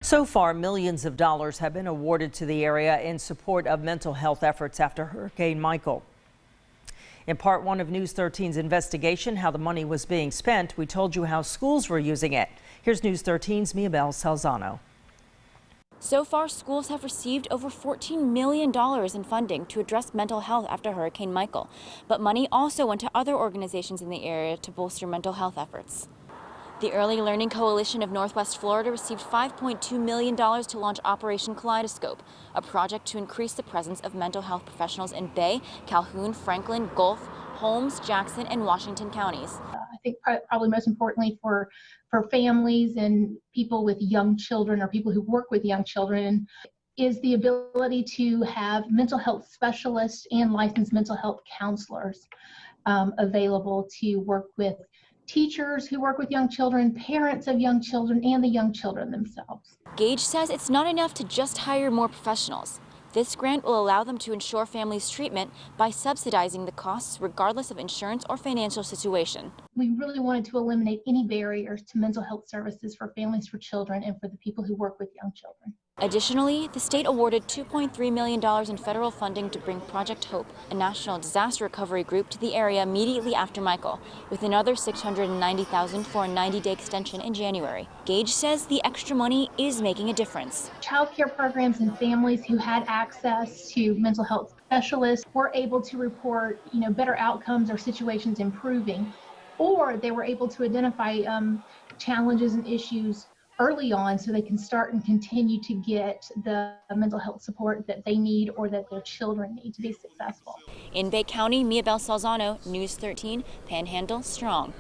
So far, millions of dollars have been awarded to the area in support of mental health efforts after Hurricane Michael. In part one of News 13's investigation, how the money was being spent, we told you how schools were using it. Here's News 13's Miabel Salzano. So far, schools have received over $14 million in funding to address mental health after Hurricane Michael. But money also went to other organizations in the area to bolster mental health efforts. The Early Learning Coalition of Northwest Florida received $5.2 million to launch Operation Kaleidoscope, a project to increase the presence of mental health professionals in Bay, Calhoun, Franklin, Gulf, Holmes, Jackson, and Washington counties. I think probably most importantly for families and people with young children or people who work with young children is the ability to have mental health specialists and licensed mental health counselors available to work with teachers who work with young children, parents of young children, and the young children themselves. Gage says it's not enough to just hire more professionals. This grant will allow them to ensure families' treatment by subsidizing the costs regardless of insurance or financial situation. We really wanted to eliminate any barriers to mental health services for families, for children, and for the people who work with young children. Additionally, the state awarded $2.3 million in federal funding to bring Project Hope, a national disaster recovery group, to the area immediately after Michael, with another $690,000 for a 90-day extension in January. Gage says the extra money is making a difference. Child care programs and families who had access to mental health specialists were able to report, better outcomes or situations improving, or they were able to identify challenges and issues early on so they can start and continue to get the mental health support that they need or that their children need to be successful. In Bay County, Miabel Salzano, News 13, Panhandle Strong.